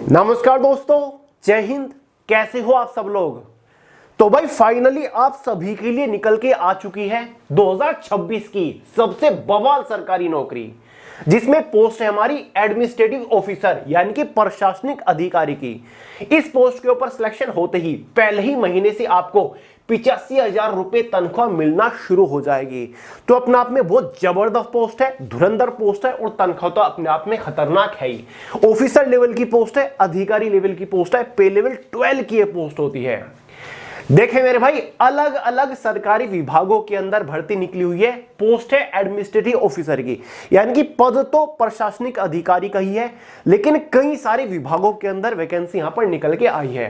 नमस्कार दोस्तों, जय हिंद। कैसे हो आप सब लोग। तो भाई फाइनली आप सभी के लिए निकल के आ चुकी है 2026 की सबसे बवाल सरकारी नौकरी, जिसमें पोस्ट है हमारी एडमिनिस्ट्रेटिव ऑफिसर यानी कि प्रशासनिक अधिकारी की। इस पोस्ट के ऊपर सिलेक्शन होते ही पहले ही महीने से आपको 85,000 रुपए तनख्वाह मिलना शुरू हो जाएगी। तो अपने आप में बहुत जबरदस्त पोस्ट है, धुरंधर पोस्ट है और तनख्वाह तो अपने आप में खतरनाक है ही। ऑफिसर लेवल की पोस्ट है, अधिकारी लेवल की पोस्ट है, पे लेवल 12 की ये पोस्ट होती है। देखें मेरे भाई, अलग अलग सरकारी विभागों के अंदर भर्ती निकली हुई है। पोस्ट है एडमिनिस्ट्रेटिव ऑफिसर की, यानी कि पद तो प्रशासनिक अधिकारी का ही है, लेकिन कई सारे विभागों के अंदर वैकेंसी यहां पर निकल के आई है।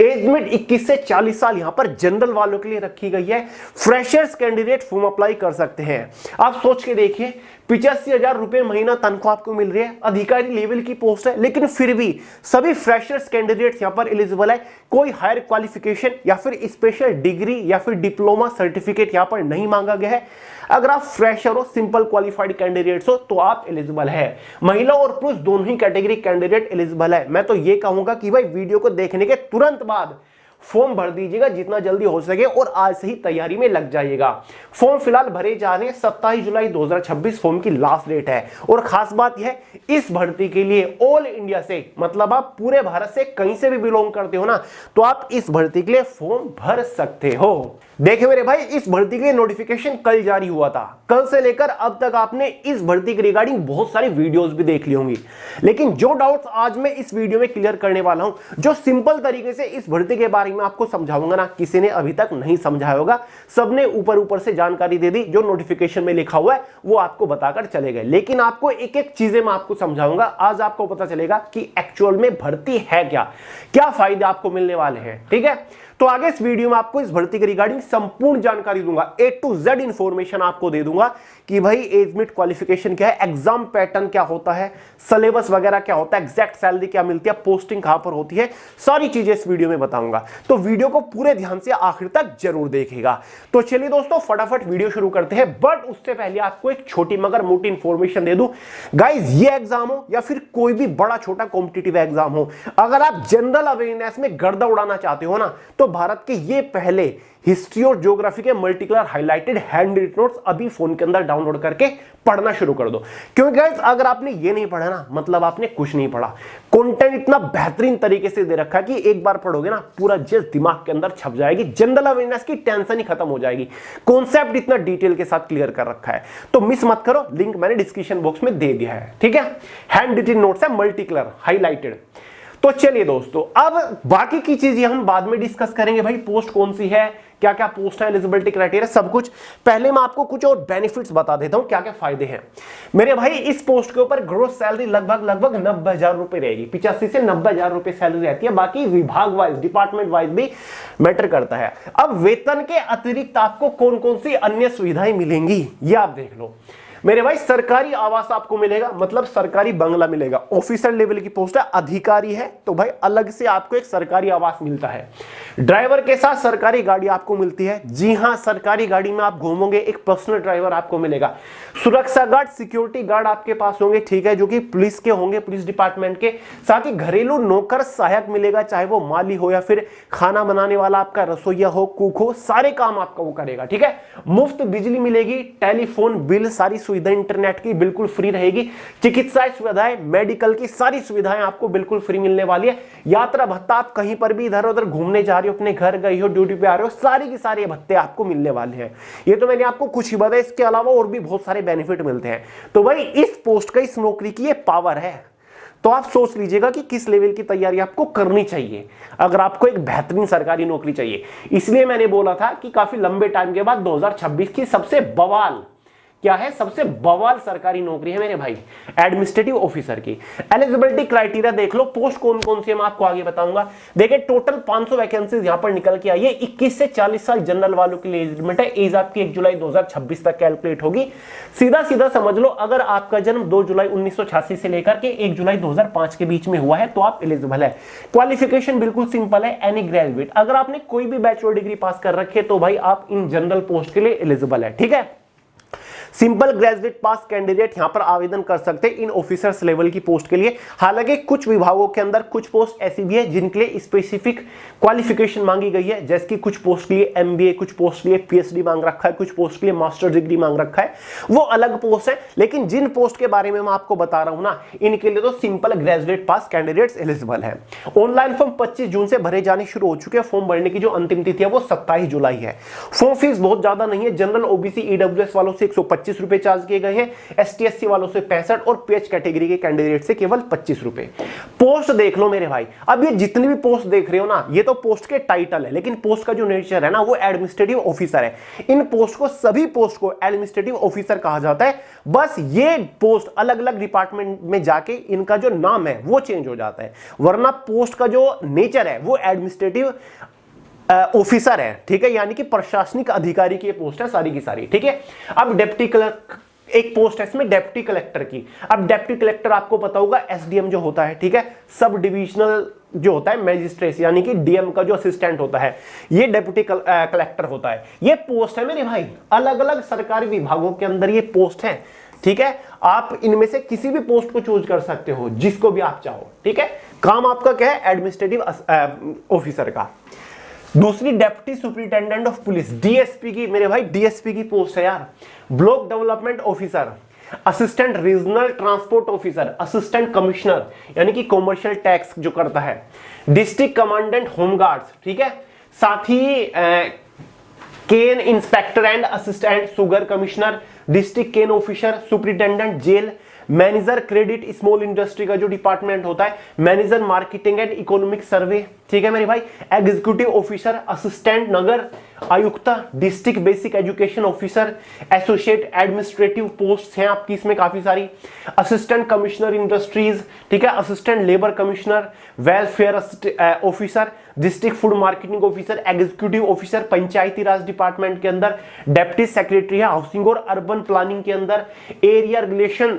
एज लिमिट 21 से 40 साल यहां पर जनरल वालों के लिए रखी गई है। फ्रेशर्स कैंडिडेट फॉर्म अप्लाई कर सकते हैं। आप सोच के देखिए, 85,000 रुपए महीना तनख्वाह आपको मिल रही है, अधिकारी लेवल की पोस्ट है, लेकिन फिर भी सभी फ्रेशर्स कैंडिडेट्स यहां पर एलिजिबल है। कोई हायर क्वालिफिकेशन या फिर स्पेशल डिग्री या फिर डिप्लोमा सर्टिफिकेट यहां पर नहीं मांगा गया है। अगर आप फ्रेशर हो, सिंपल क्वालिफाइड कैंडिडेट्स हो, तो आप एलिजिबल है। महिला और पुरुष दोनों ही कैटेगरी कैंडिडेट एलिजिबल है। मैं तो ये कहूंगा कि भाई वीडियो को देखने के तुरंत बाद फॉर्म भर दीजिएगा जितना जल्दी हो सके और आज से ही तैयारी में लग जाइएगा। फॉर्म फिलहाल भरे जा रहे हैं। 27 जुलाई 2026 फॉर्म की लास्ट डेट है। और खास बात यह है, इस भर्ती के लिए ऑल इंडिया से, मतलब आप पूरे भारत से कहीं से भी बिलोंग करते हो ना, तो आप इस भर्ती के लिए फॉर्म भर सकते हो। देखिए मेरे भाई, इस भर्ती के लिए नोटिफिकेशन कल जारी हुआ था। कल से लेकर अब तक आपने इस भर्ती के रिगार्डिंग बहुत सारी वीडियोस भी देख ली होंगी, लेकिन जो डाउट्स आज मैं इस वीडियो में क्लियर करने वाला हूं, जो सिंपल तरीके से इस भर्ती के बारे में आपको समझाऊंगा ना, किसी ने अभी तक नहीं समझाया होगा। सबने ऊपर ऊपर से जानकारी दे दी, जो नोटिफिकेशन में लिखा हुआ है वो आपको बताकर चले गए, लेकिन आपको एक एक चीजें मैं आपको समझाऊंगा। आज आपको पता चलेगा कि एक्चुअल में भर्ती है क्या, क्या फायदे आपको मिलने वाले हैं। ठीक है, तो आगे इस वीडियो में आपको इस भर्ती के रिगार्डिंग संपूर्ण जानकारी दूंगा, A to Z इंफॉर्मेशन आपको दे दूंगा कि भाई एज लिमिट, क्वालिफिकेशन क्या है, एग्जाम पैटर्न क्या होता है, सिलेबस वगैरह क्या होता है, एग्जैक्ट सैलरी क्या मिलती है, पोस्टिंग कहां पर होती है, सारी चीजें इस वीडियो में बताऊंगा। तो वीडियो को पूरे ध्यान से आखिर तक जरूर देखिएगा। तो चलिए दोस्तों, फटाफट वीडियो शुरू करते हैं। बट उससे पहले आपको एक छोटी मगर मोटी इंफॉर्मेशन दे दूं। गाइज, ये एग्जाम हो या फिर कोई भी बड़ा छोटा कॉम्पिटिटिव एग्जाम हो, अगर आप जनरल अवेयरनेस में गर्दा उड़ाना चाहते हो ना, तो भारत के ये पहले हिस्ट्री और ज्योग्राफी के multicolour highlighted hand written notes अभी फोन के अंदर डाउनलोड करके पढ़ना शुरू कर दो। क्योंकि गाइस, अगर आपने ये नहीं पढ़ा ना, मतलब आपने कुछ नहीं पढ़ा। कंटेंट इतना बेहतरीन तरीके से दे रखा है कि एक बार पढ़ोगे ना, पूरा जस्ट दिमाग के अंदर छप जाएगी। जनरल अवेयरनेस की टेंशन ही खत्म हो जाएगी। कॉन्सेप्ट इतना डिटेल के साथ क्लियर कर रखा है, तो मिस मत करो। लिंक मैंने डिस्क्रिप्शन बॉक्स में दे दिया है। ठीक है, हैंड रिटन नोट्स है, मल्टीकलर हाइलाइटेड। तो चलिए दोस्तों, अब बाकी की चीजें हम बाद में डिस्कस करेंगे। भाई पोस्ट कौन सी है, क्या क्या पोस्ट है, एलिजिबिलिटी क्राइटेरिया, सब कुछ। पहले मैं आपको कुछ और बेनिफिट्स बता देता हूं, क्या क्या फायदे हैं मेरे भाई। इस पोस्ट के ऊपर ग्रोस सैलरी लगभग 90,000 रुपए रहेगी। 85 से 90,000 रुपए सैलरी रहती है। बाकी विभाग वाइज, डिपार्टमेंट वाइज भी मैटर करता है। अब वेतन के अतिरिक्त आपको कौन कौन सी अन्य सुविधाएं मिलेंगी, ये आप देख लो मेरे भाई। सरकारी आवास आपको मिलेगा, मतलब सरकारी बंगला मिलेगा। ऑफिसर लेवल की पोस्ट है, अधिकारी है, तो भाई अलग से आपको एक सरकारी आवास मिलता है। ड्राइवर के साथ सरकारी गाड़ी आपको मिलती है। जी हां, सरकारी गाड़ी में आप घूमोगे, एक पर्सनल ड्राइवर आपको मिलेगा। सुरक्षा गार्ड, सिक्योरिटी गार्ड आपके पास होंगे, ठीक है, जो कि पुलिस के होंगे, पुलिस डिपार्टमेंट के। साथ ही घरेलू नौकर सहायक मिलेगा, चाहे वो माली हो या फिर खाना बनाने वाला आपका रसोईया हो, कुक हो, सारे काम आपका वो करेगा। ठीक है, मुफ्त बिजली मिलेगी, टेलीफोन बिल, सारी सुविधा इंटरनेट की बिल्कुल फ्री रहेगी। चिकित्सा सुविधाएं, मेडिकल की सारी सुविधाएं आपको बिल्कुल फ्री मिलने वाली है। यात्रा भत्ता, आप कहीं पर भी इधर उधर घूमने जा रहे हो, अपने घर गए हो, ड्यूटी पे आ रहे हो, सारी की सारी भत्ते आपको मिलने वाले हैं। ये तो मैंने आपको कुछ ही बताया, इसके अलावा और भी बहुत सारे बेनिफिट मिलते हैं। तो भाई इस पोस्ट का, इस नौकरी की ये पावर है। तो आप सोच लीजिएगा कि किस लेवल की तैयारी आपको करनी चाहिए अगर आपको एक बेहतरीन सरकारी नौकरी चाहिए। इसलिए मैंने बोला था कि काफी लंबे टाइम के बाद 2026 की सबसे बवाल क्या है, सबसे बवाल सरकारी नौकरी है मेरे भाई, एडमिनिस्ट्रेटिव ऑफिसर की। एलिजिबिलिटी क्राइटेरिया देख लो, पोस्ट कौन कौन सी है मैं आपको आगे बताऊंगा। देखिए, टोटल 500 वैकेंसीज यहां पर निकल के आई है। 21 से 40 साल जनरल वालों के लिए एज लिमिट है। एज आपकी 1 जुलाई 2026 तक कैलकुलेट होगी। सीधा सीधा समझ लो, अगर आपका जन्म 2 जुलाई 1986 से लेकर के 1 जुलाई 2005 के बीच में हुआ है तो आप एलिजिबल है। क्वालिफिकेशन बिल्कुल सिंपल है, एनी ग्रेजुएट। अगर आपने कोई भी बैचलर डिग्री पास कर रखी है तो भाई आप इन जनरल पोस्ट के लिए एलिजिबल है। ठीक है, सिंपल ग्रेजुएट पास कैंडिडेट यहां पर आवेदन कर सकते हैं इन ऑफिसर्स लेवल की पोस्ट के लिए। हालांकि कुछ विभागों के अंदर कुछ पोस्ट ऐसी भी है जिनके लिए स्पेसिफिक क्वालिफिकेशन मांगी गई है, जैसे कि कुछ पोस्ट के लिए एमबीए, कुछ पोस्ट के लिए पीएचडी मांग रखा है, कुछ पोस्ट के लिए मास्टर डिग्री मांग रखा है, वो अलग पोस्ट है। लेकिन जिन पोस्ट के बारे में मैं आपको बता रहा हूं ना, इनके लिए तो सिंपल ग्रेजुएट पास कैंडिडेट्स एलिजिबल है। ऑनलाइन फॉर्म 25 जून से भरे जाने शुरू हो चुके हैं। फॉर्म भरने की जो अंतिम तिथि है वो 27 जुलाई है। फॉर्म फीस बहुत ज्यादा नहीं है। जनरल, ओबीसी, ईडब्ल्यूएस वालों से 125 रुपए चार्ज किए गए हैं, एसटी एससी वालों से 65 और पीएच कैटेगरी के कैंडिडेट से केवल 25 रुपए। पोस्ट देख लो मेरे भाई, अब ये जितनी भी पोस्ट देख रहे हो ना, ये तो पोस्ट के टाइटल है, लेकिन पोस्ट का जो नेचर है ना वो एडमिनिस्ट्रेटिव ऑफिसर है। इन पोस्ट को, सभी पोस्ट को एडमिनिस्ट्रेटिव ऑफिसर कहा जाता है। बस ये पोस्ट अलग अलग डिपार्टमेंट में जाके इनका जो नाम है वो चेंज हो जाता है, वरना पोस्ट का जो नेचर है वो एडमिनिस्ट्रेटिव ऑफिसर है, ठीक है, यानी कि प्रशासनिक अधिकारी की पोस्ट है सारी की सारी, ठीक है। अब डिप्टी कलेक्टर एक पोस्ट है इसमें, डिप्टी कलेक्टर की। अब डिप्टी कलेक्टर आपको पता होगा एसडीएम जो होता है, ठीक है, सब डिविजनल जो होता है मैजिस्ट्रेट, यानी कि डीएम का जो असिस्टेंट होता है, ये डिप्टी कलेक्टर होता है। ये पोस्ट है मेरे भाई, अलग अलग सरकारी विभागों के अंदर ये पोस्ट है, ठीक है। आप इनमें से किसी भी पोस्ट को चूज कर सकते हो, जिसको भी आप चाहो, ठीक है। काम आपका क्या है? एडमिनिस्ट्रेटिव ऑफिसर का। दूसरी deputy superintendent of police, DSP की, मेरे भाई डीएसपी की पोस्ट है यार। Block development officer, assistant regional transport officer, assistant commissioner यानी कि कॉमर्शियल टैक्स जो करता है, डिस्ट्रिक्ट कमांडेंट होमगार्ड्स, ठीक है। साथ ही cane inspector and assistant sugar commissioner, district cane officer, superintendent jail, manager credit small industry का जो डिपार्टमेंट होता है, manager marketing and economic survey, ठीक है मेरे भाई, एग्जीक्यूटिव ऑफिसर, असिस्टेंट नगर आयुक्त, district basic education officer, associate administrative post हैं आपकी इसमें काफी सारी, असिस्टेंट कमिश्नर इंडस्ट्रीज, ठीक है, assistant labour commissioner, welfare officer, district food marketing officer, executive officer panchayati raj department के अंदर, डेप्टी सेक्रेटरी है हाउसिंग और अर्बन प्लानिंग के अंदर, एरिया रिलेशन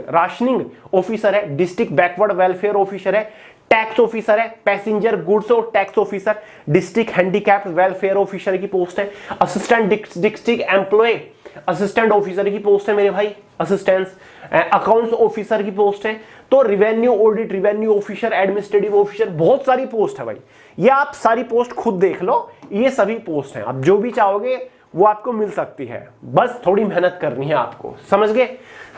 राशनिंग ऑफिसर है, डिस्ट्रिक्ट बैकवर्ड वेलफेयर ऑफिसर है, टैक्स ऑफिसर है, पैसेंजर गुड्स और tax officer, district handicapped welfare officer की पोस्ट है, assistant district employ assistant officer की पोस्ट है मेरे भाई, असिस्टेंट अकाउंट्स ऑफिसर की पोस्ट है, तो revenue audit, revenue officer, administrative officer, बहुत सारी पोस्ट है भाई। ये आप सारी पोस्ट खुद देख लो, ये सभी पोस्ट हैं, आप जो भी चाहोगे वो आपको मिल सकती है, बस थोड़ी मेहनत करनी है आपको, समझ गए।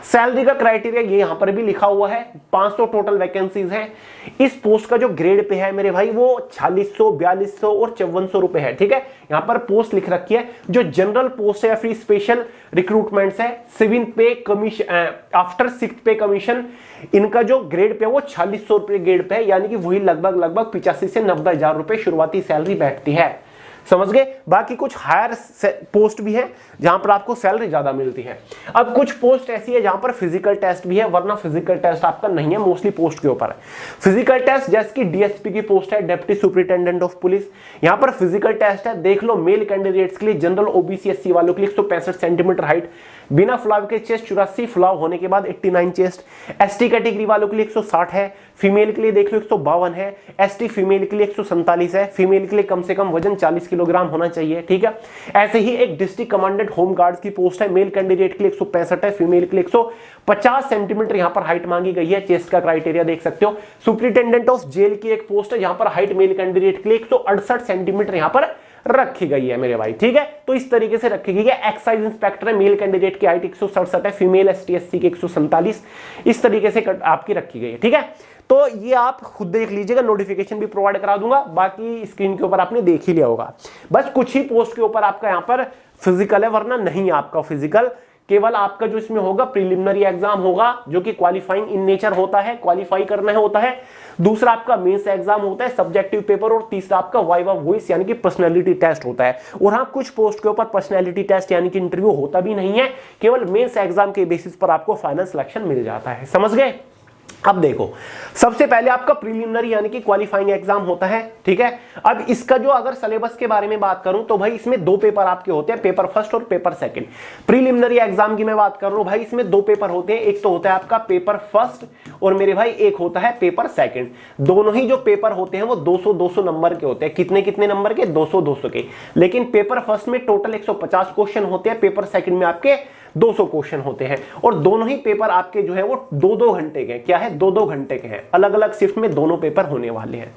सैलरी का क्राइटेरिया ये यहां पर भी लिखा हुआ है, 500 टोटल वैकेंसीज हैं। इस पोस्ट का जो ग्रेड पे है मेरे भाई वो 4600, 4200 और 5400 रुपए है, ठीक है। यहां पर पोस्ट लिख रखी है। जो जनरल पोस्ट है या फिर स्पेशल रिक्रूटमेंट्स है, 7th पे कमीशन आफ्टर 6th पे कमीशन, इनका जो ग्रेड पे है वो 4600 रुपए ग्रेड पे है, यानी कि वही लगभग 85 से 90 हजार रुपए शुरुआती सैलरी बैठती है, समझ गए। बाकी कुछ हायर पोस्ट भी है जहां पर आपको सैलरी ज्यादा मिलती है। अब कुछ पोस्ट ऐसी है जहां पर फिजिकल टेस्ट भी है, वरना फिजिकल टेस्ट आपका नहीं है, मोस्टली पोस्ट के ऊपर है फिजिकल टेस्ट। जैसे कि डीएसपी की पोस्ट है, डिप्टी सुपरिटेंडेंट ऑफ पुलिस, यहां पर फिजिकल टेस्ट है, देख लो। मेल कैंडिडेट्स के लिए, जनरल ओबीसी एससी वालों के लिए 165 सेंटीमीटर हाइट, बिना फ्लाव के चेस्ट 84, फ्लाव होने के बाद 89 चेस्ट। एसटी कैटेगरी वालों के लिए 160 है, फीमेल के लिए देख लो 152 है, एसटी फीमेल के लिए 147 है, फीमेल के लिए कम से कम वजन 40 किलोग्राम होना चाहिए, ठीक है। ऐसे ही एक डिस्ट्रिक्ट कमांडेंट होम गार्ड्स की पोस्ट है, मेल कैंडिडेट के लिए 165 है, फीमेल के लिए 150 सेंटीमीटर यहां पर हाइट मांगी गई है, चेस्ट का क्राइटेरिया देख सकते हो। सुपरिटेंडेंट ऑफ जेल की एक पोस्ट है जहां पर हाइट मेल कैंडिडेट के लिए 168 सेंटीमीटर यहां पर रखी गई है मेरे भाई, ठीक है। तो इस तरीके से रखी गई है। एक्साइज इंस्पेक्टर है, मेल कैंडिडेट की हाइट 167 है, फीमेल एसटी एससी की 147, इस तरीके से आपकी रखी गई है, ठीक है। तो ये आप खुद देख लीजिएगा, नोटिफिकेशन भी प्रोवाइड करा दूंगा, बाकी स्क्रीन के ऊपर आपने देख ही लिया होगा। बस कुछ ही पोस्ट के ऊपर आपका यहाँ पर फिजिकल है, वरना नहीं है आपका फिजिकल। केवल आपका जो इसमें होगा प्रीलिमिनरी एग्जाम होगा, जो कि क्वालिफाइंग इन नेचर होता है, क्वालिफाई करना होता है। दूसरा आपका मेंस एग्जाम होता है, सब्जेक्टिव पेपर, और तीसरा आपका वाइवा वॉइस यानी कि पर्सनैलिटी टेस्ट होता है। और हाँ, कुछ पोस्ट के ऊपर पर्सनैलिटी टेस्ट यानी कि इंटरव्यू होता भी नहीं है, केवल मेंस एग्जाम के बेसिस पर आपको फाइनल सिलेक्शन मिल जाता है, समझ गए। अब देखो, सबसे पहले आपका प्रीलिमिनरी यानी कि क्वालिफाइंग एग्जाम होता है, ठीक है। अब इसका जो अगर सिलेबस के बारे में बात करूं तो भाई इसमें दो पेपर आपके होते हैं, पेपर फर्स्ट और पेपर सेकंड। प्रीलिमिनरी एग्जाम की मैं बात कर रहा हूं भाई, इसमें दो पेपर होते हैं, एक तो होता है आपका पेपर फर्स्ट और मेरे भाई एक होता है पेपर सेकंड। दोनों ही जो पेपर होते हैं वो 200-200 नंबर के होते हैं। कितने कितने नंबर के? 200-200 के। लेकिन पेपर फर्स्ट में टोटल 150 क्वेश्चन होते हैं, पेपर सेकंड में आपके 200 क्वेश्चन होते हैं। और दोनों ही पेपर आपके जो है वो 2-2 घंटे के, क्या है, 2-2 घंटे के हैं। अलग अलग शिफ्ट में दोनों पेपर होने वाले हैं,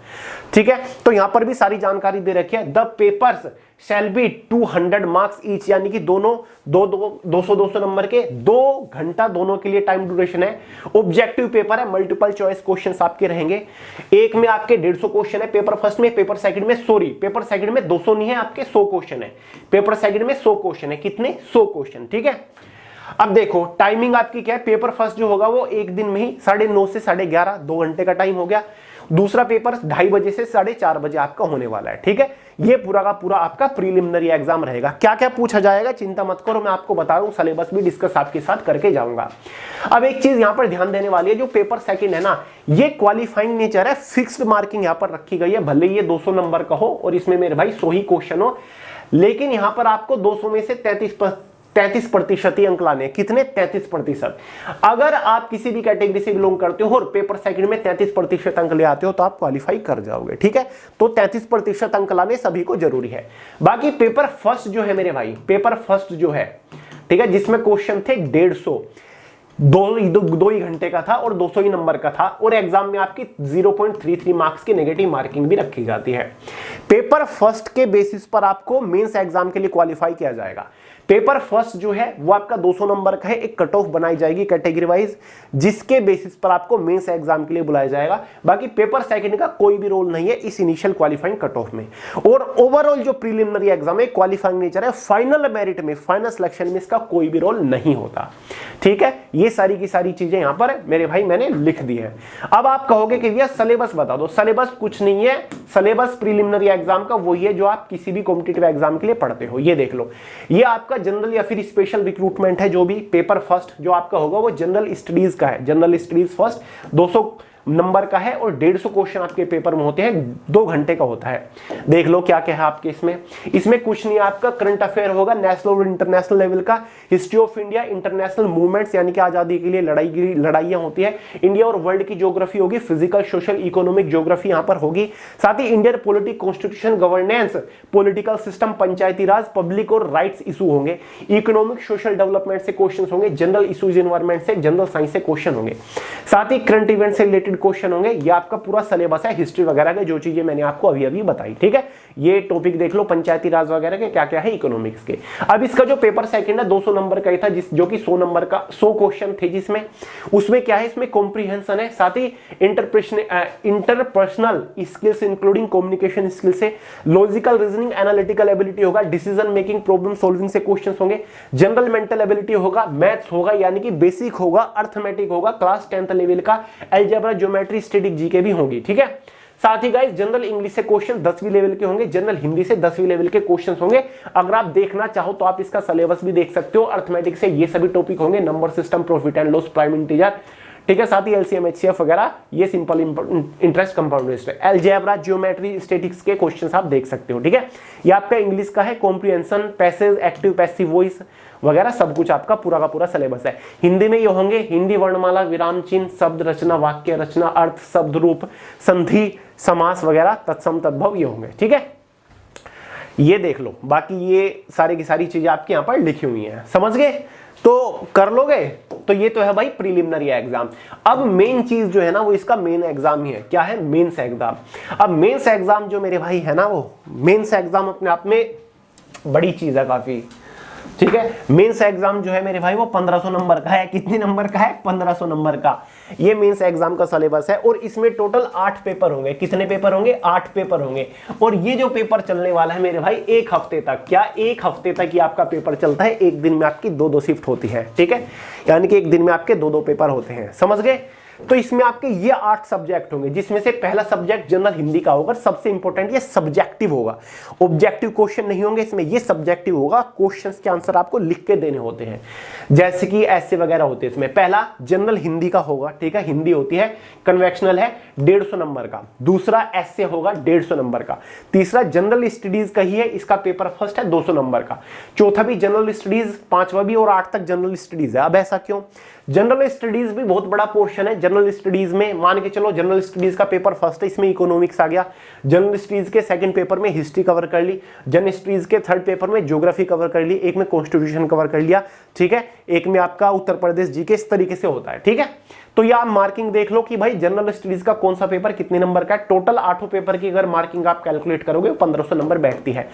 ठीक है। तो यहां पर भी सारी जानकारी दे रखी है। The papers shall be 200 marks each, यानी कि दोनों 200-200 नंबर के, 2 घंटा दोनों के लिए टाइम ड्यूरेशन है। ऑब्जेक्टिव पेपर है, मल्टीपल चॉइस क्वेश्चंस आपके रहेंगे। एक में आपके 150 क्वेश्चन है पेपर फर्स्ट में, पेपर सेकंड में, सॉरी पेपर सेकंड में 200 नहीं है, आपके 100 क्वेश्चन है। पेपर सेकंड में 100 क्वेश्चन है। कितने? 100 क्वेश्चन, ठीक है। अब देखो टाइमिंग आपकी क्या है, पेपर फर्स्ट जो होगा वो एक दिन में ही 9:30 से 11:30, 2 घंटे का टाइम हो गया। दूसरा पेपर 2:30 बजे से 4:30 बजे आपका होने वाला है, ठीक है। ये पूरा का पूरा आपका प्रीलिमिनरी एग्जाम रहेगा। क्या क्या पूछा जाएगा चिंता मत करो, मैं आपको बता रहा हूं, सिलेबस भी डिस्कस आपके साथ करके जाऊंगा। अब एक चीज यहां पर ध्यान देने वाली है, जो पेपर सेकंड है ना, ये क्वालिफाइंग नेचर है, फिक्स्ड मार्किंग यहां पर रखी गई है। भले ये 200 नंबर का हो और इसमें मेरे भाई 100 ही क्वेश्चन हो, लेकिन यहां पर आपको 200 में से 33% ही अंक लाने। कितने? 33%। अगर आप किसी भी कैटेगरी से बिलोंग करते हो और पेपर सेकंड में 33% अंक ले आते हो तो आप क्वालिफाई कर जाओगे, ठीक है। तो 33% अंक लाने सभी को जरूरी है। बाकी पेपर फर्स्ट जो है मेरे भाई, पेपर फर्स्ट जो है, ठीक है, जिसमें क्वेश्चन थे 150, दो ही घंटे का था और 200 ही नंबर का था, और एग्जाम में आपकी 0.33 मार्क्स की नेगेटिव मार्किंग भी रखी जाती है। पेपर फर्स्ट के बेसिस पर आपको मेंस एग्जाम के लिए क्वालिफाई किया जाएगा। पेपर फर्स्ट जो है वो आपका 200 नंबर का है, एक कट ऑफ बनाई जाएगी कैटेगरी वाइज, जिसके बेसिस पर आपको मेंस एग्जाम के लिए बुलाया जाएगा। बाकी पेपर सेकंड का कोई भी रोल नहीं है इस इनिशियल क्वालिफाइंग कट ऑफ में। और ओवरऑल जो प्रीलिमिनरी एग्जाम है क्वालिफाइंग नेचर है, फाइनल मेरिट में, फाइनल सिलेक्शन में इसका कोई भी रोल नहीं होता, ठीक है। ये सारी की सारी चीजें यहां पर मेरे भाई मैंने लिख दी है। अब आप कहोगे कि भैया सिलेबस बता दो। सिलेबस कुछ नहीं है, सिलेबस प्रीलिमिनरी एग्जाम का वही है जो आप किसी भी कॉम्पिटिटिव एग्जाम के लिए पढ़ते हो। ये देख लो, ये आपका जनरल या फिर स्पेशल रिक्रूटमेंट है। जो भी पेपर फर्स्ट जो आपका होगा वो जनरल स्टडीज का है। जनरल स्टडीज फर्स्ट 200 नंबर का है और 150 क्वेश्चन आपके पेपर में होते हैं, 2 घंटे का होता है। देख लो क्या क्या है आपके इसमें कुछ नहीं, आपका करंट अफेयर होगा नेशनल और इंटरनेशनल लेवल का, history of India, international movements यानी कि आजादी के लिए लड़ाइयां होती है, इंडिया और वर्ल्ड की ज्योग्राफी होगी, फिजिकल सोशल इकोनॉमिक ज्योग्राफी यहां पर होगी। साथ ही Indian politic, constitution, governance, political system, panchayati raj, public और राइट्स इशू होंगे, इकोनॉमिक सोशल डेवलपमेंट से क्वेश्चन होंगे, जनरल इशूज एनवायरमेंट से, जनरल साइंस से क्वेश्चन होंगे। साथ ही करंट इवेंट से रिलेटेड क्वेश्चन होंगे। ये आपका पूरा सिलेबस है हिस्ट्री वगैरह के, जो चीजें मैंने आपको अभी अभी बताई, ठीक है। ये टॉपिक देख लो पंचायती राज वगैरह के क्या क्या है, इकोनॉमिक्स के। अब इसका जो पेपर सेकंड है 200 नंबर का ही था, जो कि 100 नंबर का 100 क्वेश्चन थे, जिसमें उसमें क्या है, इसमें कॉम्प्रिहेंशन है, साथ ही interpersonal skills including communication skills है, लॉजिकल रीजनिंग, एनालिटिकल एबिलिटी होगा, डिसीजन मेकिंग, प्रॉब्लम सॉल्विंग से क्वेश्चंस होंगे, जनरल मेंटल एबिलिटी होगा, मैथ्स होगा यानी कि बेसिक होगा, अर्थमेटिक होगा, क्लास 10th लेवल का, अलजेब्रा, ज्योमेट्री, स्टैटिक जीके भी होगी, ठीक है। साथ ही गाइस जनरल इंग्लिश से क्वेश्चन 10वीं लेवल के होंगे, जनरल हिंदी से 10वीं लेवल के क्वेश्चंस होंगे। अगर आप देखना चाहो तो आप इसका सिलेबस भी देख सकते हो। अर्थमेटिक से ये सभी टॉपिक होंगे, number system, profit and loss, prime integer, ठीक है। साथ ही एलसीएम, एचसीएफ वगैरह, ये simple interest, compound interest, algebra, geometry, statics के क्वेश्चंस आप देख सकते हो, ठीक है। ये आपका इंग्लिश का है, comprehension, passage, active passive voice वगैरह सब कुछ आपका पूरा का पूरा सिलेबस है। हिंदी में ये होंगे हिंदी वर्णमाला, विराम चिन्ह, शब्द रचना, वाक्य रचना, अर्थ, शब्द रूप, संधि, समास वगैरह, तत्सम, तद्भव, ये होंगे, ठीक है। ये देख लो, बाकी ये सारी की सारी चीजें आपके यहां पर लिखी हुई हैं, समझ गए तो कर लोगे। तो ये तो है भाई प्रीलिमिनरी एग्जाम। अब मेन चीज जो है ना वो इसका मेन एग्जाम ही है। क्या है? Mains exam. अब मेंस एग्जाम जो मेरे भाई है ना, वो मेंस एग्जाम अपने आप में बड़ी चीज है काफी, ठीक है। मेंस एग्जाम जो है मेरे भाई वो 1500 नंबर का है। कितने नंबर का है? 1500 नंबर का ये मेंस एग्जाम का सिलेबस है। और इसमें टोटल 8 पेपर होंगे। कितने पेपर होंगे? 8 पेपर होंगे। और ये जो पेपर चलने वाला है मेरे भाई 1 हफ्ते तक, क्या 1 हफ्ते तक ये आपका पेपर चलता है। एक दिन में आपकी 2-2 शिफ्ट होती है, ठीक है। यानी कि एक दिन में आपके 2-2 पेपर होते हैं, समझ गए। तो इसमें आपके ये 8 सब्जेक्ट होंगे, जिसमें से पहला सब्जेक्ट जनरल हिंदी का होगा। सबसे इंपॉर्टेंट ये सब्जेक्टिव होगा, ऑब्जेक्टिव क्वेश्चन नहीं होंगे इसमें, ये सब्जेक्टिव होगा। क्वेश्चंस के आंसर आपको लिख के देने होते हैं, जैसे कि ऐसे वगैरह होते हैं इसमें। पहला जनरल हिंदी का होगा, ठीक है, हिंदी होती है, कन्वेक्शनल है, 150 नंबर का। दूसरा ऐसे होगा 150 नंबर का। तीसरा जनरल स्टडीज का ही है, इसका पेपर फर्स्ट है 200 नंबर का। चौथा भी जनरल स्टडीज, पांचवा भी, और 8 तक जनरल स्टडीज है। अब ऐसा क्यों? जनरल स्टडीज भी बहुत बड़ा पोर्शन है। जनरल स्टडीज में मान के चलो जनरल स्टडीज का पेपर फर्स्ट है, इसमें इकोनॉमिक्स आ गया। जनरल स्टडीज के सेकंड पेपर में हिस्ट्री कवर कर ली, जनरल स्टडीज के थर्ड पेपर में ज्योग्राफी कवर कर ली, एक में कॉन्स्टिट्यूशन कवर कर लिया, ठीक है, एक में आपका उत्तर प्रदेश जीके, इस तरीके से होता है, ठीक है। तो ये आप मार्किंग देख लो कि भाई जनरल स्टडीज का कौन सा पेपर कितने नंबर का है। टोटल 8 पेपर की अगर मार्किंग आप कैलकुलेट करोगे 1500 नंबर बैठती है।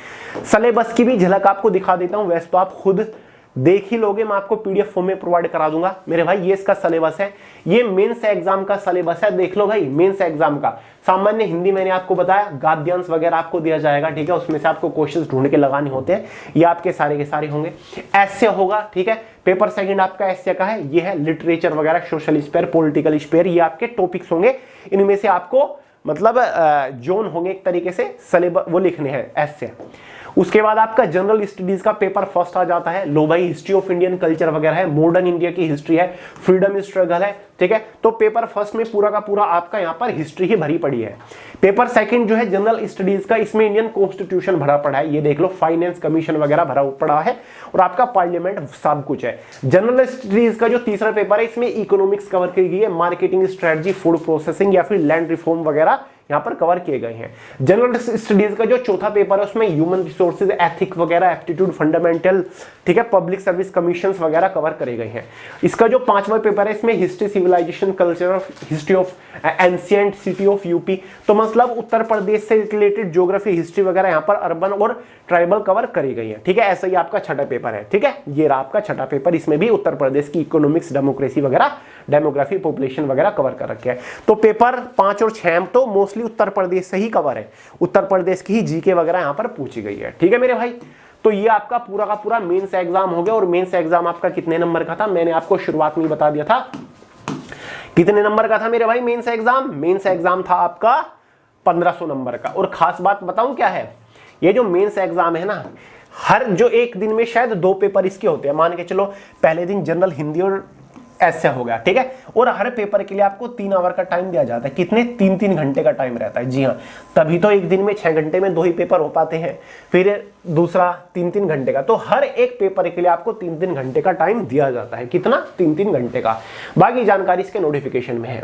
सिलेबस की भी झलक आपको दिखा देता हूं, वैसे तो आप खुद देख ही लोगे, मैं आपको पीडीएफ फॉर्म में प्रोवाइड करा दूंगा मेरे भाई। ये इसका सिलेबस है, ये मेंस एग्जाम का सिलेबस है, देख लो भाई मेंस एग्जाम का। सामान्य हिंदी मैंने आपको बताया, गद्यांश वगैरह आपको दिया जाएगा, ठीक है, उसमें से आपको क्वेश्चंस ढूंढ के लगाने होते हैं, ये आपके सारे के सारे होंगे। ऐसे होगा, ठीक है, पेपर सेकंड आपका ऐसे का है, ये है लिटरेचर वगैरह, सोशल स्पेयर, पॉलिटिकल स्पेयर, ये आपके टॉपिक्स होंगे। इनमें से आपको मतलब जोन होंगे एक तरीके से, सिलेबस वो लिखने हैं ऐसे। उसके बाद आपका जनरल स्टडीज का पेपर फर्स्ट आ जाता है। लो भाई, हिस्ट्री ऑफ इंडियन कल्चर वगैरह है, मॉडर्न इंडिया की हिस्ट्री है, फ्रीडम स्ट्रगल है, ठीक है। तो पेपर फर्स्ट में पूरा का पूरा आपका यहाँ पर हिस्ट्री ही भरी पड़ी है। पेपर सेकंड जो है जनरल स्टडीज का, इसमें इंडियन कॉन्स्टिट्यूशन भरा पड़ा है, ये देख लो, फाइनेंस कमीशन वगैरह भरा पड़ा है, और आपका पार्लियामेंट सब कुछ है। जनरल स्टडीज का जो तीसरा पेपर है, इसमें इकोनॉमिक्स कवर की गई है, मार्केटिंग स्ट्रेटजी, फूड प्रोसेसिंग या फिर लैंड रिफॉर्म वगैरह यहां पर कवर किए गए हैं। जनरल स्टडीज का जो चौथा पेपर है, उसमें ह्यूमन रिसोर्सेज, एथिक वगैरह, एप्टीट्यूड, फंडामेंटल, ठीक है, पब्लिक सर्विस कमीशंस वगैरह कवर करे गए हैं। इसका जो पांचवा पेपर है, इसमें history, civilisation, culture, history of ancient city of UP, तो मतलब उत्तर प्रदेश से रिलेटेड ज्योग्राफी, हिस्ट्री वगैरह यहाँ पर अर्बन और ट्राइबल कवर करी गई है, ठीक है। ऐसा ही आपका छठा पेपर है, ठीक है, ये रहा आपका छठा पेपर। इसमें भी उत्तर प्रदेश की इकोनॉमिक्स, डेमोक्रेसी वगैरह, डेमोग्राफी, पॉपुलेशन वगैरह कवर कर रखे हैं। तो पेपर 5 और 6 तो मोस्टली उत्तर प्रदेश से ही कवर है, उत्तर प्रदेश की ही जीके वगैरह यहाँ पर पूछी गई है, ठीक है मेरे भाई। तो ये आपका पूरा का पूरा मेंस एग्जाम हो गया। और मेंस एग्जाम आपका कितने नंबर का था, मैंने आपको शुरुआत में बता दिया था कितने नंबर का था मेरे भाई मेंस एग्जाम। मेंस एग्जाम था आपका 1500 नंबर का। और खास बात बताऊं क्या है, ये जो मेंस एग्जाम है ना, हर जो एक दिन में शायद 2 पेपर इसके होते हैं। मान के चलो पहले दिन जनरल हिंदी और ऐसे हो गया, ठीक है, और हर पेपर के लिए आपको 3 आवर का टाइम दिया जाता है। कितने? 3-3 घंटे का टाइम रहता है, जी हाँ, तभी तो एक दिन में 6 घंटे में 2 ही पेपर हो पाते हैं, फिर दूसरा 3-3 घंटे का। तो हर एक पेपर के लिए आपको 3-3 घंटे का टाइम दिया जाता है। कितना? 3-3 घंटे का। बाकी जानकारी इसके नोटिफिकेशन में है।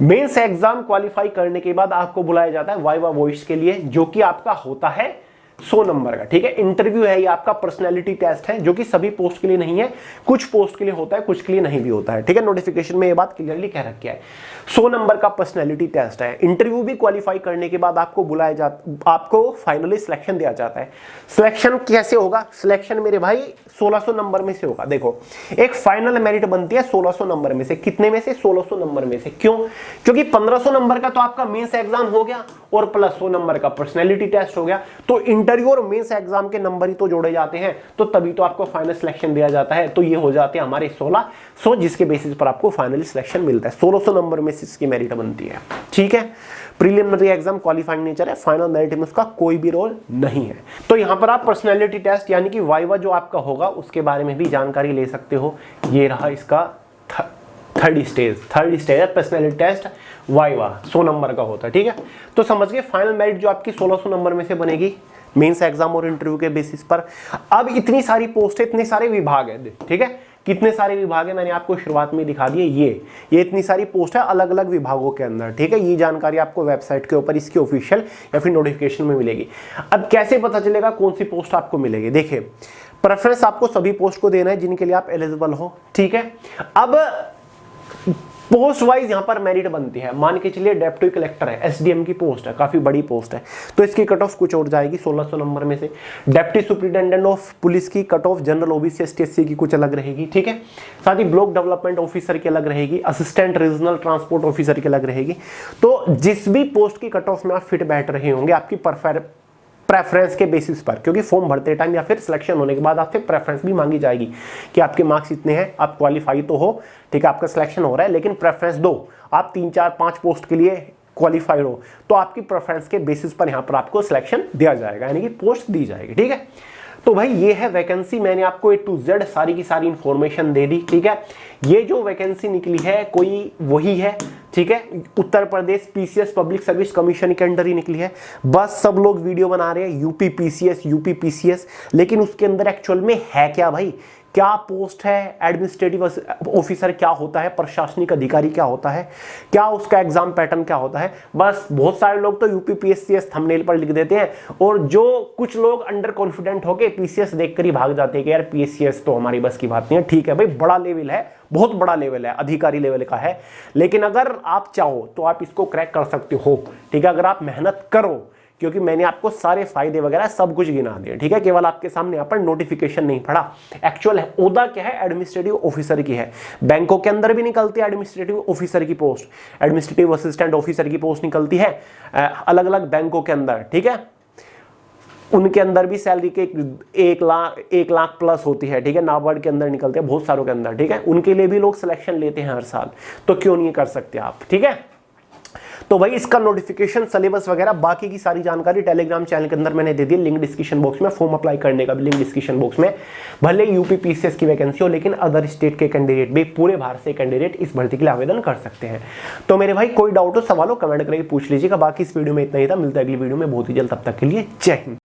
मेंस एग्जाम क्वालिफाई करने के बाद आपको बुलाया जाता है वाइवा वॉइस के लिए, जो कि आपका होता है 100 नंबर का, ठीक है। इंटरव्यू है, ये आपका पर्सनैलिटी टेस्ट है, जो कि सभी पोस्ट के लिए नहीं है, कुछ पोस्ट के लिए होता है, कुछ के लिए नहीं भी होता है, ठीक है। नोटिफिकेशन में ये बात क्लियरली कह रखी है, 100 नंबर का पर्सनैलिटी टेस्ट है। इंटरव्यू भी क्वालिफाई करने के बाद आपको बुलाया जाता, आपको फाइनली सिलेक्शन दिया जाता है। सिलेक्शन कैसे होगा? सिलेक्शन मेरे भाई 1600 नंबर में से होगा। देखो, एक फाइनल मेरिट बनती है 1600 नंबर में से। कितने में से? 1600 नंबर में से। क्यों? क्योंकि 1500 नंबर का तो आपका मेंस एग्जाम हो गया और प्लस 100 नंबर का पर्सनैलिटी टेस्ट हो गया, तो इंटरव्यू और मेंस एग्जाम के नंबर ही तो जोड़े जाते हैं, तो तभी तो आपको फाइनल सिलेक्शन दिया जाता है। तो ये हो जाते हैं हमारे 1600, जिसके बेसिस पर आपको फाइनली सिलेक्शन मिलता है। 1600 नंबर में से इसकी मेरिट बनती है, ठीक है। प्रीलिमिनरी एग्जाम क्वालिफाइंग नेचर है, फाइनल मेरिट में उसका कोई भी रोल नहीं है। तो यहां पर आप पर्सनैलिटी टेस्ट यानी कि वाइवा जो आपका होगा उसके बारे में भी जानकारी ले सकते हो। ये रहा इसका थर्ड स्टेज है पर्सनैलिटी टेस्ट, वाइवा 100 नंबर का होता है, ठीक है। तो समझ गए, फाइनल मेरिट जो आपकी 1600 नंबर में से बनेगी मेंस एग्जाम और इंटरव्यू के बेसिस पर। अब इतनी सारी पोस्ट है, इतने सारे विभाग है, ठीक है, कितने सारे विभाग है मैंने आपको शुरुआत में दिखा दिए। ये इतनी सारी पोस्ट है अलग अलग विभागों के अंदर, ठीक है। ये जानकारी आपको वेबसाइट के ऊपर इसकी ऑफिशियल या फिर नोटिफिकेशन में मिलेगी। अब कैसे पता चलेगा कौन सी पोस्ट आपको मिलेगी? देखिए, प्रेफरेंस आपको सभी पोस्ट को देना है जिनके लिए आप एलिजिबल हो, ठीक है। अब पोस्ट वाइज यहां पर मेरिट बनती है। मान के चलिए डेप्यूटी कलेक्टर है, एसडीएम की पोस्ट है, काफी बड़ी पोस्ट है, तो इसकी कट ऑफ कुछ और जाएगी 1600 नंबर में से। डेप्यूटी सुपरिटेंडेंट ऑफ पुलिस की cut off general OBC ST SC की कुछ अलग रहेगी, ठीक है। साथ ही ब्लॉक डेवलपमेंट ऑफिसर की अलग रहेगी, असिस्टेंट रीजनल ट्रांसपोर्ट ऑफिसर की अलग रहेगी। तो जिस भी पोस्ट की कट ऑफ में आप फिट बैठ रहे होंगे, आपकी प्रेफरेंस के बेसिस पर, क्योंकि फॉर्म भरते टाइम या फिर सिलेक्शन होने के बाद आपसे प्रेफरेंस भी मांगी जाएगी कि आपके मार्क्स इतने हैं, आप क्वालिफाई तो हो, ठीक है, आपका सिलेक्शन हो रहा है, लेकिन प्रेफरेंस दो, आप 3-4-5 पोस्ट के लिए क्वालिफाइड हो तो आपकी प्रेफरेंस के बेसिस पर यहां पर आपको सिलेक्शन दिया जाएगा, यानी कि पोस्ट दी जाएगी। ठीक है, तो भाई ये है वैकेंसी, मैंने आपको A to Z सारी की सारी इंफॉर्मेशन दे दी। ठीक है, ये जो वैकेंसी निकली है कोई वही है, ठीक है, Uttar Pradesh PCS public service commission के अंडर ही निकली है। बस सब लोग वीडियो बना रहे हैं यूपी पीसीएस, लेकिन उसके अंदर एक्चुअल में है क्या भाई, क्या पोस्ट है, एडमिनिस्ट्रेटिव ऑफिसर क्या होता है, प्रशासनिक अधिकारी क्या होता है, क्या उसका एग्जाम पैटर्न क्या होता है। बस बहुत सारे लोग तो यूपी पीसीएस थंबनेल पर लिख देते हैं और जो कुछ लोग अंडर कॉन्फिडेंट होके पीसीएस देखकर ही भाग जाते हैं कि यार पीसीएस तो हमारी बस की बात नहीं है। ठीक है भाई, बड़ा लेवल है, बहुत बड़ा लेवल है, अधिकारी लेवल का है, लेकिन अगर आप चाहो तो आप इसको क्रैक कर सकते हो। ठीक है, अगर आप मेहनत करो, क्योंकि मैंने आपको सारे फायदे वगैरह सब कुछ गिना दिए। ठीक है, केवल आपके सामने यहाँ पर नोटिफिकेशन नहीं पड़ा। एक्चुअल है ओदा क्या है, एडमिनिस्ट्रेटिव ऑफिसर की है। बैंकों के अंदर भी निकलती है एडमिनिस्ट्रेटिव ऑफिसर की पोस्ट, एडमिनिस्ट्रेटिव असिस्टेंट ऑफिसर की पोस्ट निकलती है अलग अलग बैंकों के अंदर। ठीक है, उनके अंदर भी सैलरी के 1 लाख प्लस होती है। ठीक है, नाबार्ड के अंदर निकलते हैं, बहुत सारों के अंदर। ठीक है, उनके लिए भी लोग सिलेक्शन लेते हैं हर साल, तो क्यों नहीं कर सकते आप। ठीक है, तो भाई इसका नोटिफिकेशन, सिलेबस वगैरह बाकी की सारी जानकारी टेलीग्राम चैनल के अंदर मैंने दे दी, लिंक डिस्क्रिप्शन बॉक्स में, फॉर्म अप्लाई करने का भी लिंक डिस्क्रिप्शन बॉक्स में। भले यूपी पीसीएस की वैकेंसी हो, लेकिन अदर स्टेट के कैंडिडेट भी, पूरे भारत से कैंडिडेट इस भर्ती के लिए आवेदन कर सकते हैं। तो मेरे भाई कोई डाउट हो, सवाल हो, कमेंट करके पूछ लीजिएगा। बाकी इस वीडियो में इतना ही था, मिलता है अगली वीडियो में बहुत ही जल्द, तब तक के लिए जय हिंद।